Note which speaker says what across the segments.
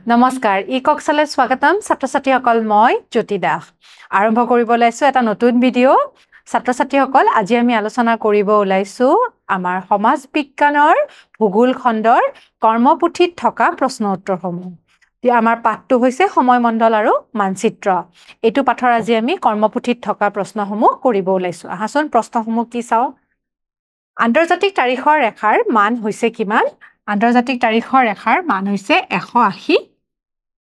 Speaker 1: নমস্কাৰ ইকক্সলে স্বাগতম ছাত্ৰ-ছাত্ৰীসকল মই জ্যোতি দাস আৰম্ভ কৰিব লাইছো এটা নতুন ভিডিও ছাত্ৰ-ছাত্ৰীসকল আজি আমি আলোচনা কৰিব ওলাইছো আমাৰ সমাজ বিজ্ঞানৰ ভূগোল খণ্ডৰ কৰ্মপুথিত থকা প্ৰশ্ন উত্তৰসমূহ আমাৰ পাঠটো হৈছে সময় মণ্ডল আৰু মানচিত্ৰ এইটো পাঠৰ আজি আমি কৰ্মপুথিত থকা প্ৰশ্নসমূহ কৰিব ওলাইছো আহাচোন প্ৰশ্নসমূহ কি চাও আন্তৰ্জাতিক তাৰিখৰ ৰেখাৰ মান হৈছে কিমান আন্তৰ্জাতিক তাৰিখৰ ৰেখাৰ মান হৈছে 180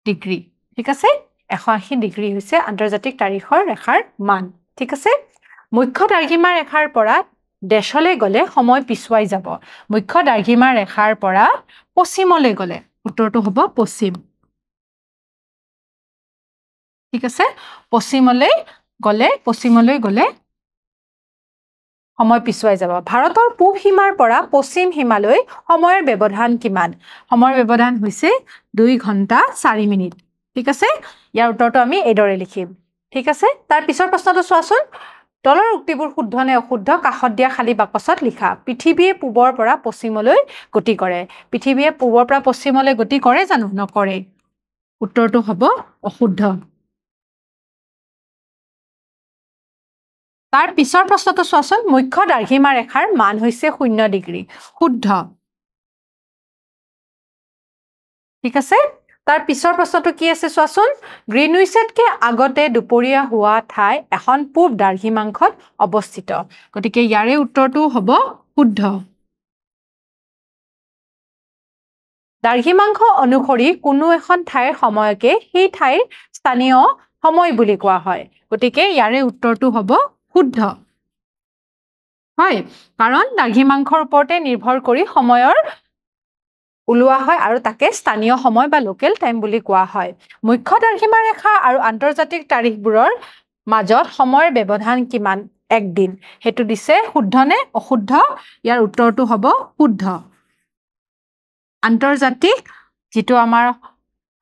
Speaker 1: ডিগ্ৰী ঠিক আছে 180 ডিগ্ৰী হৈছে আন্তৰ্জাতিক তাৰিখৰ ৰেখাৰ মান ঠিক আছে মুখ্য দ্ৰাঘিমা ৰেখাৰ পৰা দেশলে গলে সময় পিছুৱাই যাব মুখ্য দ্ৰাঘিমা ৰেখাৰ পৰা পশ্চিমলৈ গলে উত্তৰটো হ'ব পশ্চিম ঠিক আছে পশ্চিমলৈ গলে সময় পিছুৱাই যাব ভাৰতৰ পূব সীমাৰ পৰা পশ্চিম সীমালৈ সময়ৰ ব্যৱধান কিমান সময়ৰ ব্যৱধান হৈছে 2 ঘণ্টা 4 মিনিট ঠিক আছে ইয়াৰ উত্তৰটো আমি এদৰে লিখিম ঠিক আছে তাৰ পিছৰ প্ৰশ্নটো চোৱাচোন তলৰ উক্তিবোৰ শুদ্ধ নে অশুদ্ধ কাষত দিয়া খালি বাকচত লিখা পৃথিৱীয়ে পূবৰ পৰা পশ্চিমলৈ গতি কৰে পৃথিৱীয়ে পূবৰ পৰা পশ্চিমলৈ গতি কৰে জানো নকৰে উত্তৰটো হ'ব অশুদ্ধ তাৰ পিছৰ প্ৰশ্নটো চোৱাচোন মুখ্য দ্ৰাঘিমা ৰেখাৰ মান হৈছে 0 ডিগ্ৰী শুদ্ধ ঠিক আছে তাৰ পিছৰ প্ৰশ্নটো কি আছে চোৱাচোন গ্ৰীনউইচতকে আগতে দুপৰীয়া হোৱা ঠাই এখন পূব দ্ৰাঘিমাংশত অৱস্থিত গতিকে ইয়াৰে উত্তৰটো হ'ব শুদ্ধ দ্ৰাঘিমাংশ অনুসৰি কোনো এখন ঠাইৰ সময়কে সেই ঠাইৰ স্থানীয় সময় বুলি কোৱা হয় গতিকে ইয়াৰে উত্তৰটো হ'ব শুদ্ধ হয় কাৰণ দ্ৰাঘিমাংশৰ ওপৰতে নিৰ্ভৰ কৰি সময়ৰ উলোৱা হয় আৰু তাকে স্থানীয় সময় বা লোকেল টাইম বুলি কোৱা হয় মুখ্য দ্ৰাঘিমা ৰেখা আৰু আন্তৰ্জাতিক তাৰিখবোৰৰ মাজত সময়ৰ ব্যৱধান কিমান একদিন হেতু দিছে শুদ্ধ নে অশুদ্ধ ইয়াৰ উত্তৰটো হ'ব শুদ্ধ আন্তৰ্জাতিক যেটো আমাৰ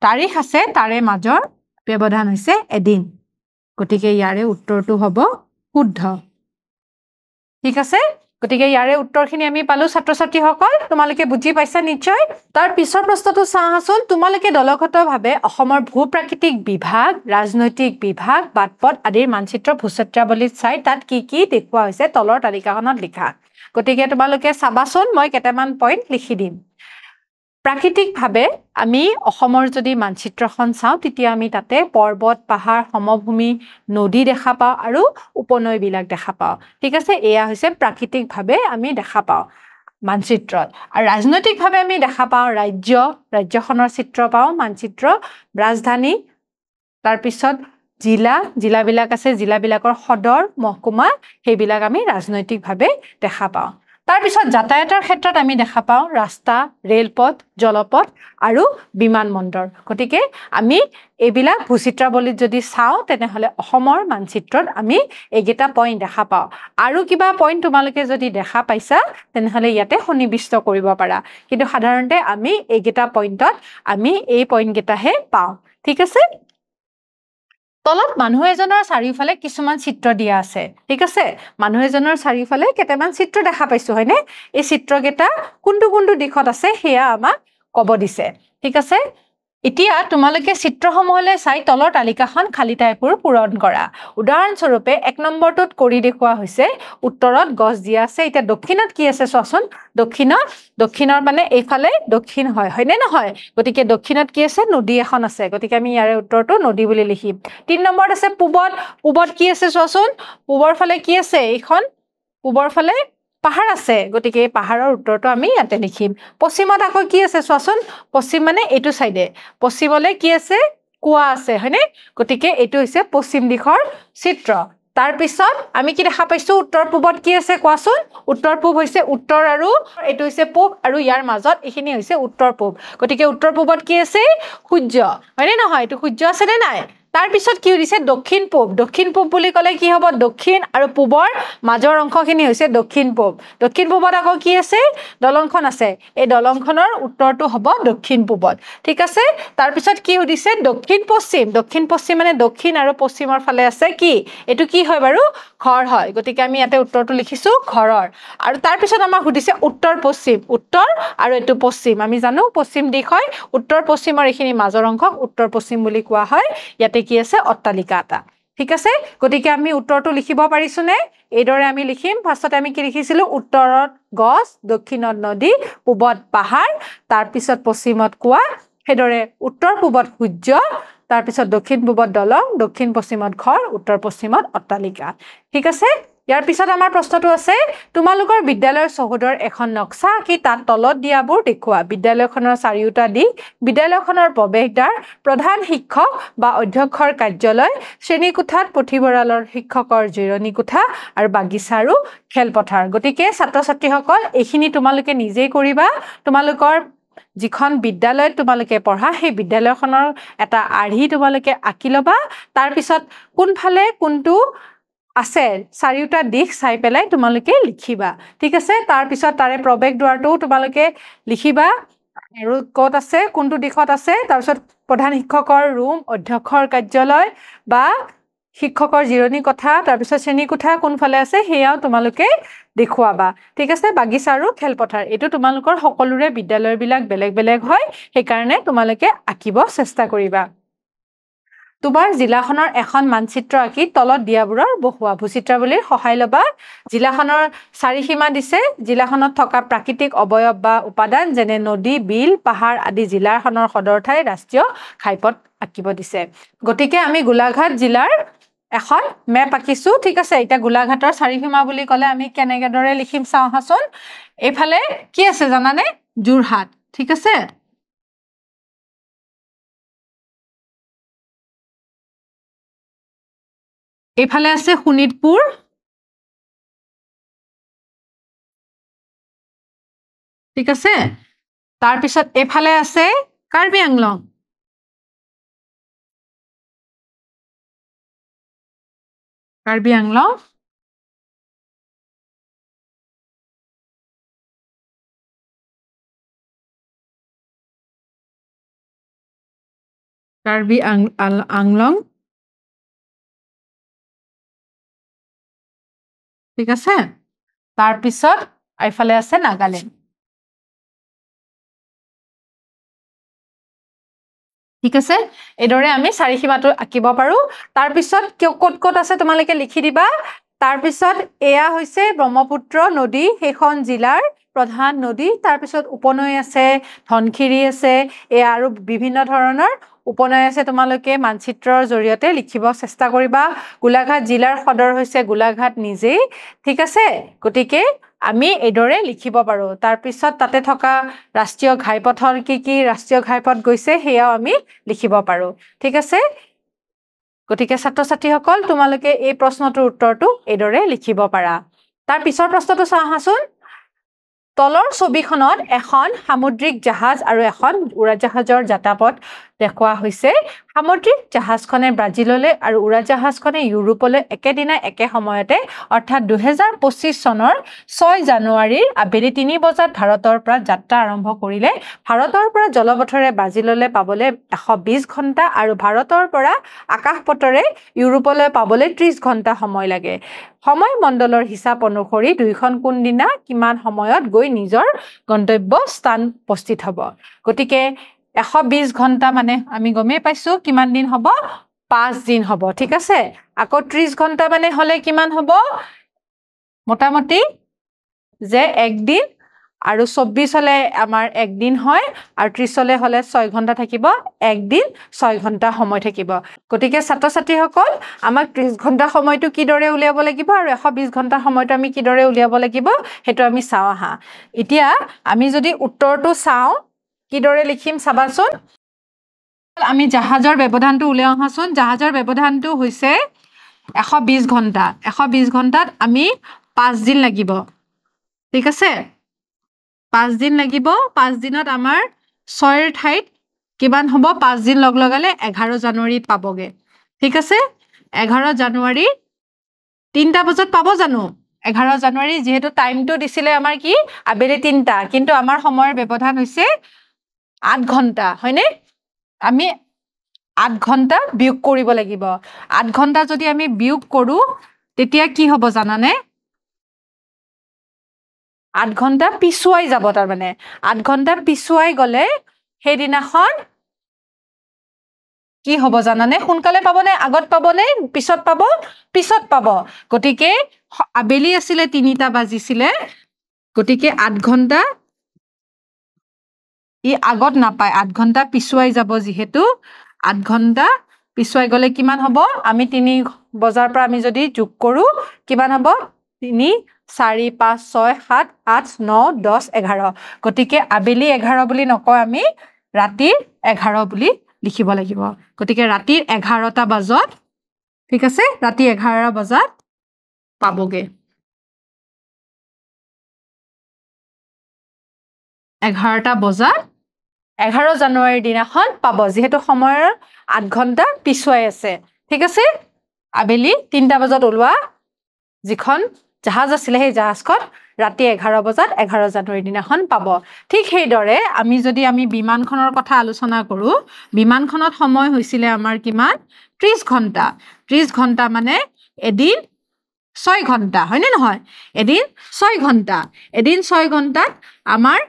Speaker 1: তাৰিখ আছে তাৰে মাজৰ ব্যৱধান হৈছে এদিন গতিকে ইয়াৰে উত্তৰটো হ'ব শুদ্ধ ঠিক আছে গতিকে ইয়াৰে উত্তৰখিনি আমি পালো ছাত্ৰ-ছাত্ৰীসকল তোমালোকে বুজি পাইছা নিশ্চয় তাৰ পিছৰ প্ৰশ্নটো চাহাচোন তোমালোকে দলগতভাৱে অসমৰ ভূ-প্ৰাকৃতিক বিভাগ ৰাজনৈতিক বিভাগ বাটপথ আদিৰ মানচিত্ৰ ভূক্ষেত্ৰাৱলীত চাই তাত কি কি দেখুৱা হৈছে তলৰ তালিকাখনত লিখা গতিকে তোমালোকে চাবাচোন মই কেইটামান পইণ্ট লিখি দিম প্ৰাকৃতিকভাৱে আমি অসমৰ যদি মানচিত্ৰখন চাওঁ তেতিয়া আমি তাতে পৰ্বত পাহাৰ সমভূমি নদী দেখা পাওঁ আৰু উপনৈবিলাক দেখা পাওঁ ঠিক আছে এয়া হৈছে প্ৰাকৃতিকভাৱে আমি দেখা পাওঁ মানচিত্ৰত আৰু ৰাজনৈতিকভাৱে আমি দেখা পাওঁ ৰাজ্যখনৰ চিত্ৰ পাওঁ মানচিত্ৰ ৰাজধানী তাৰ পিছত জিলাবিলাক আছে জিলাবিলাকৰ সদৰ মহকুমা সেইবিলাক আমি ৰাজনৈতিকভাৱে দেখা পাওঁ তাৰ পিছত যাতায়াতৰ ক্ষেত্ৰত আমি দেখা পাওঁ ৰাস্তা ৰেলপথ জলপথ আৰু বিমানবন্দৰ গতিকে আমি এইবিলাক ভূচিত্ৰাৱলীত যদি চাওঁ তেনেহলে অসমৰ মানচিত্ৰত আমি এইকেইটা পইণ্ট দেখা পাওঁ আৰু কিবা পইণ্ট তোমালোকে যদি দেখা পাইছা তেনেহলে ইয়াতে সন্নিবিষ্ট কৰিব পাৰা কিন্তু সাধাৰণতে আমি এইকেইটা পইণ্টত আমি এই পইণ্ট কেইটাহে পাওঁ ঠিক আছে তলত মানুহ এজনৰ চাৰিওফালে কিছুমান চিত্ৰ দিয়া আছে ঠিক আছে মানুহ এজনৰ চাৰিওফালে কেইটামান চিত্ৰ দেখা পাইছো হয়নে এই চিত্ৰকেইটা কোনটো দিশত আছে হেয়া আমাক ক'ব দিছে ঠিক আছে এতিয়া তোমালোকে চিত্ৰসমূহলৈ চাই তলৰ তালিকাখন খালি ঠাইবোৰ পূৰণ কৰা উদাহৰণস্বৰূপে 1 নম্বৰটোত কৰি দেখুৱা হৈছে উত্তৰত গছ দিয়া আছে এতিয়া দক্ষিণত কি আছে চোৱাচোন দক্ষিণৰ মানে এইফালে দক্ষিণ হয়নে নহয় গতিকে দক্ষিণত কি আছে নদী এখন আছে গতিকে আমি ইয়াৰে উত্তৰটো নদী বুলি লিখিম 3 নম্বৰত আছে পূবত কি আছে চোৱাচোন পূবৰ ফালে কি আছে এইখন পূবৰ ফালে পাহাৰ আছে গতিকে পাহাৰৰ উত্তৰটো আমি ইয়াতে লিখিম পশ্চিমত আকৌ কি আছে চোৱাচোন পশ্চিম মানে এইটো সাইডে পশ্চিমলে কি আছে কুৱা আছে হয়নে গতিকে এইটো হৈছে পশ্চিম দিশৰ চিত্ৰ তাৰ পিছত আমি কি দেখা পাইছো উত্তৰ পূবত কি আছে কোৱাচোন উত্তৰ পূব হৈছে উত্তৰ আৰু এইটো হৈছে পূব আৰু ইয়াৰ মাজত এইখিনি হৈছে উত্তৰ পূব গতিকে উত্তৰ পূবত কি আছে সূৰ্য হয়নে নহয় এইটো সূৰ্য আছে নে নাই তাৰ পিছত কি হৈছে দক্ষিণ পূব বুলি ক'লে কি হ'ব দক্ষিণ আৰু পূবৰ মাজৰ অংশখিনি হৈছে দক্ষিণ পূবত আকৌ কি আছে দলংখন আছে এই দলংখনৰ উত্তৰটো হ'ব দক্ষিণ পূবত ঠিক আছে তাৰ পিছত কি সুধিছে দক্ষিণ পশ্চিম মানে দক্ষিণ আৰু পশ্চিমৰ ফালে আছে কি এটো কি হয় বাৰু ঘৰ হয় গতিকে আমি ইয়াতে উত্তৰটো লিখিছো ঘৰৰ আৰু তাৰ পিছত আমাক সুধিছে উত্তৰ আৰু এটো পশ্চিম আমি জানো পশ্চিম দিশ হয় উত্তৰ পশ্চিমৰ এখিনি মাজৰ অংশক উত্তৰ পশ্চিম বুলি কোৱা হয় ইয়াতে কি আছে অট্টালিকা এটা ঠিক আছে গতিকে আমি উত্তৰটো লিখিব পাৰিছো নে এইদৰে আমি লিখিম ফাৰ্ষ্টতে আমি কি লিখিছিলো উত্তৰত গছ দক্ষিণত নদী পূবত পাহাৰ তাৰ পিছত পশ্চিমত কুৱা হেদৰে উত্তৰ পূবত সূৰ্য তাৰ পিছত দক্ষিণ পূবত দলং দক্ষিণ পশ্চিমত ঘৰ উত্তৰ পশ্চিমত অট্টালিকা ঠিক আছে ইয়াৰ পিছত আমাৰ প্ৰশ্নটো আছে তোমালোকৰ বিদ্যালয়ৰ চৌহদৰ এখন নক্সা কি তাত তলত দিয়াবোৰ দেখুৱা বিদ্যালয়খনৰ চাৰিওটা দিশ বিদ্যালয়খনৰ প্ৰৱেশদ্বাৰ প্ৰধান শিক্ষক বা অধ্যক্ষৰ কাৰ্যালয় শ্ৰেণীকোঠাত পুথিভঁৰালৰ শিক্ষকৰ জিৰণি কোঠা আৰু বাগিচা আৰু খেলপথাৰ গতিকে ছাত্ৰ-ছাত্ৰীসকল এইখিনি তোমালোকে নিজেই কৰিবা তোমালোকৰ যিখন বিদ্যালয়ত তোমালোকে পঢ়া সেই বিদ্যালয়খনৰ এটা আৰ্হি তোমালোকে আঁকি ল'বা তাৰ পিছত কোনফালে কোনটো আছে চাৰিওটা দিশ চাই পেলাই তোমালোকে লিখিবা ঠিক আছে তাৰ পিছত তাৰে প্ৰৱেশ দ্বাৰটো তোমালোকে লিখিবা আৰু ক'ত আছে কোনটো দিশত আছে তাৰ পিছত প্ৰধান শিক্ষকৰ ৰুম অধ্যক্ষৰ কাৰ্যালয় বা শিক্ষকৰ জিৰণি কোঠা তাৰ পিছত শ্ৰেণী কোঠা কোনফালে আছে হেয়াও তোমালোকে দেখুৱাবা ঠিক আছে বাগিচা আৰু খেলপথাৰ এটো তোমালোকৰ সকলোৰে বিদ্যালয় বিলাক বেলেগ হয় সেই কাৰণে তোমালোকে আঁকিব চেষ্টা কৰিবা তোমাৰ জিলাখনৰ এখন মানচিত্ৰ আঁকি তলত দিয়াবোৰৰ বহুৱা ভূচিত্ৰাৱলীৰ সহায় লবা জিলাখনৰ চাৰিসীমা দিছে জিলাখনত থকা প্ৰাকৃতিক অবয়ব বা উপাদান যেনে নদী বিল পাহাৰ আদি জিলাখনৰ সদৰ ঠাই ৰাষ্ট্ৰীয় ঘাইপথ আঁকিব দিছে গতিকে আমি গোলাঘাট জিলাৰ এখন মেপ আঁকিছো ঠিক আছে এটা গোলাঘাটৰ চাৰিসীমা বুলি ক'লে আমি কেনেদৰে লিখিম চাওঁ হাচোন এইফালে কি আছে জানানে যোৰহাট ঠিক আছে এইফালে আছে শোণিতপুৰ ঠিক আছে তাৰ পিছত এইফালে আছে কাৰ্বি আংলং কাৰ্বি আংলং ঠিক আছে তাৰ পিছত এইফালে আছে নাগালেণ্ড ঠিক আছে এদৰে আমি চাৰিসীমাটো আঁকিব পাৰো তাৰ পিছত ক'ত আছে তোমালোকে লিখি দিবা তাৰ পিছত এয়া হৈছে ব্ৰহ্মপুত্ৰ নদী সেইখন জিলাৰ প্ৰধান নদী তাৰ পিছত উপনৈ আছে ধনখিৰি আছে এয়া আৰু বিভিন্ন ধৰণৰ উপনৈ আছে তোমালোকে মানচিত্ৰৰ জৰিয়তে লিখিব চেষ্টা কৰিবা গোলাঘাট জিলাৰ সদৰ হৈছে গোলাঘাট নিজেই ঠিক আছে গতিকে আমি এদৰে লিখিব পাৰো তাৰ পিছত তাতে থকা ৰাষ্ট্ৰীয় ঘাইপথৰ কি ৰাষ্ট্ৰীয় ঘাইপথ গৈছে হেয়াও আমি লিখিব পাৰো ঠিক আছে গতিকে ছাত্ৰ-ছাত্ৰীসকল তোমালোকে এই প্ৰশ্নটোৰ উত্তৰটো এদৰে লিখিব পাৰা তাৰ পিছৰ প্ৰশ্নটো চাওঁহাচোন তলৰ ছবিখনত এখন সামুদ্ৰিক জাহাজ আৰু এখন উৰাজাহাজৰ যাত্ৰাপথ দেখুওৱা হৈছে সামুদ্ৰিক জাহাজখনে ব্ৰাজিললৈ আৰু উৰাজাহাজখনে ইউৰোপলৈ একেদিনাই একে সময়তে অৰ্থাৎ 2025 চনৰ 6 জানুৱাৰীৰ আবেলি 3 বজাত ভাৰতৰ পৰা যাত্ৰা আৰম্ভ কৰিলে ভাৰতৰ পৰা জলপথেৰে ব্ৰাজিললৈ পাবলৈ 120 ঘণ্টা আৰু ভাৰতৰ পৰা আকাশপথেৰে ইউৰোপলৈ পাবলৈ 30 ঘণ্টা সময় লাগে সময় মণ্ডলৰ হিচাপ অনুসৰি দুইখন কোন দিনা কিমান সময়ত গৈ নিজৰ গন্তব্য স্থান উপস্থিত হ'ব গতিকে 120 ঘণ্টা মানে আমি গমেই পাইছো কিমান দিন হ'ব 5 দিন হ'ব ঠিক আছে আকৌ 30 ঘণ্টা মানে হলে কিমান হ'ব মোটামুটি যে এক দিন আৰু 24 হলে আমাৰ এক দিন হয় আৰু 30 হলে 6 ঘণ্টা থাকিব এক দিন 6 ঘণ্টা সময় থাকিব গতিকে ছাত্ৰ-ছাত্ৰীসকল আমাক 30 ঘণ্টা সময়টো কিদৰে উলিয়াব লাগিব আৰু 120 ঘণ্টা সময়টো আমি কিদৰে উলিয়াব লাগিব হেতু আমি চাওঁ আহা এতিয়া আমি যদি উত্তৰটো চাওঁ কিদৰে লিখিম চাবাচোন আমি জাহাজৰ ব্যৱধানটো উলিয়াও হাচোন জাহাজৰ ব্যৱধানটো হৈছে 120 ঘণ্টা 120 ঘণ্টাত আমি 5 দিন লাগিব ঠিক আছে 5 দিন লাগিব 5 দিনত আমাৰ 6 ৰ ঠাইত কিমান হ'ব 5 দিন লগালে 11 জানুৱাৰীত পাবগে ঠিক আছে 11 জানুৱাৰী 3টা বজাত পাব জানো 11 জানুৱাৰী যেহেতু টাইমটো দিছিলে আমাৰ কি আবেলি 3টা কিন্তু আমাৰ সময়ৰ ব্যৱধান হৈছে 8 ঘণ্টা হয়নে আমি 8 ঘণ্টা বিয়োগ কৰিব লাগিব 8 ঘণ্টা যদি আমি বিয়োগ কৰো তেতিয়া কি হ'ব জানানে 8 ঘণ্টা পিছুৱাই যাব তাৰ মানে 8 ঘণ্টা পিছুৱাই গলে সেই দিনাখন কি হ'ব জানানে সোনকালে পাবনে আগত পাবনে পিছত পাব গতিকে আবেলি আছিল 3টা বাজিছিলে গতিকে 8 ঘণ্টা ই আগত নাপায় 8 ঘণ্টা পিছুৱাই যাব যেহেতু 8 ঘণ্টা পিছুৱাই গলে কিমান হ'ব আমি 3 বজাৰ পৰা আমি যদি যোগ কৰো কিমান হ'ব 3 4 5 6 7 8 9 10 11 গতিকে আবেলি 11 বুলি নকয় আমি ৰাতিৰ 11 বুলি লিখিব লাগিব গতিকে ৰাতিৰ 11টা বজাত ঠিক আছে ৰাতি 11 বজাত পাবগে 11টা বজাত 11 জানুৱাৰীৰ দিনাখন পাব যেহেতু সময়ৰ 8 ঘণ্টা পিছুৱাই আছে ঠিক আছে আবেলি 3টা বজাত ওলোৱা যিখন জাহাজ আছিল সেই জাহাজখন ৰাতি 11 বজাত 11 জানুৱাৰীৰ দিনাখন পাব ঠিক সেইদৰে আমি যদি আমি বিমানখনৰ কথা আলোচনা কৰো বিমানখনত সময় হৈছিল আমাৰ কিমান 30 ঘণ্টা 30 ঘণ্টা মানে এদিন 6 ঘণ্টা হয়নে নহয় এদিন 6 ঘণ্টা এদিন 6 ঘণ্টাত আমাৰ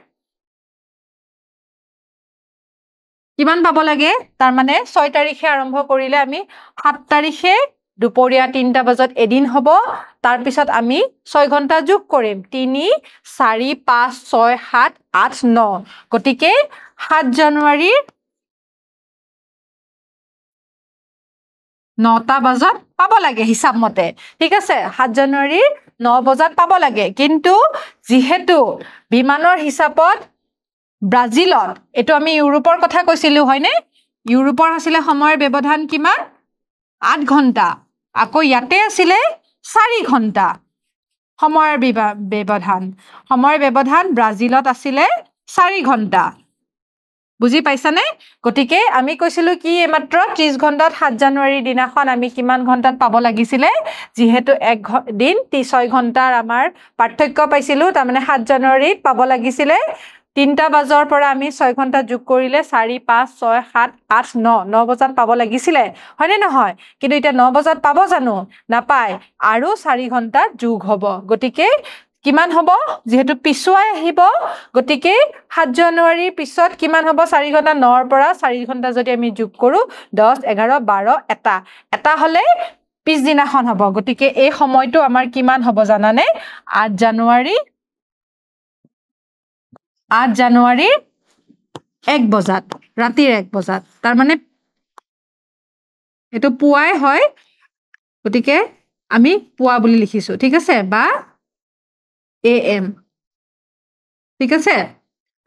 Speaker 1: কিমান পাব লাগে তাৰ মানে 6 তাৰিখে আৰম্ভ কৰিলে আমি 7 তাৰিখে দুপৰীয়া 3টা বজাত এদিন হ'ব তাৰ পিছত আমি 6 ঘণ্টা যোগ কৰিম 3 4 5 6 7 8 9 গতিকে 7 জানুৱাৰীৰ 9টা বজাত পাব লাগে হিচাপ মতে ঠিক আছে 7 জানুৱাৰীৰ 9 বজাত পাব লাগে কিন্তু যেহেতু বিমানৰ হিচাপত ব্ৰাজিলত এটো আমি ইউৰোপৰ কথা কৈছিলো হয়নে ইউৰোপৰ আছিল সময়ৰ ব্যৱধান কিমান 8 ঘণ্টা আকৌ ইয়াতে আছিল 4 ঘণ্টা সময়ৰ ব্যৱধান ব্ৰাজিলত আছিল 4 ঘণ্টা বুজি পাইছানে গতিকে আমি কৈছিলো কি মাত্ৰ 30 ঘণ্টাত 7 জানুৱাৰীৰ দিনাখন আমি কিমান ঘণ্টাত পাব লাগিছিল যেহেতু এক দিন 6 ঘণ্টাৰ আমাৰ পাৰ্থক্য পাইছিলো তাৰ মানে 7 জানুৱাৰীত পাব লাগিছিল 3টা বজাৰ পৰা আমি 6 ঘণ্টা যোগ কৰিলে 4 5 6 7 8 9 9 বজাত পাব লাগিছিল হয়নে নহয় কিন্তু এটা 9 বজাত পাব জানো নাপায় আৰু 4 ঘণ্টা যোগ হ'ব গতিকে কিমান হ'ব যেহেতু পিছুৱাই আহিব গতিকে 7 জানুৱাৰীৰ পিছত কিমান হ'ব 4 ঘণ্টা 9ৰ পৰা 4 ঘণ্টা যদি আমি যোগ কৰো 10 11 12 এটা হলে পিছদিনাখন হ'ব গতিকে এই সময়টো আমাৰ কিমান হ'ব জানানে 8 জানুৱাৰী 1 বজাত ৰাতিৰ 1 বজাত তাৰ মানে এটো পুৱাই হয় গতিকে আমি পুৱা বুলি লিখিছো ঠিক আছে বা AM ঠিক আছে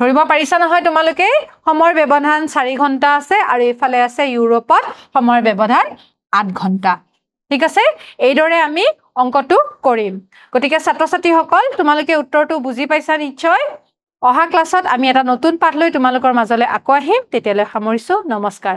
Speaker 1: ধৰিব পাৰিছা নহয় তোমালোকে সময়ৰ ব্যৱধান 4 ঘণ্টা আছে আৰু ইফালে আছে ইউৰোপত সময়ৰ ব্যৱধান 8 ঘণ্টা ঠিক আছে এইদৰে আমি অংকটো কৰিম গতিকে ছাত্ৰ ছাত্ৰীসকল তোমালোকে উত্তৰটো বুজি পাইছা নিশ্চয় অহা ক্লাছত আমি এটা নতুন পাঠ লৈ তোমালোকৰ মাজলৈ আকৌ আহিম তেতিয়ালৈ সামৰিছো নমস্কাৰ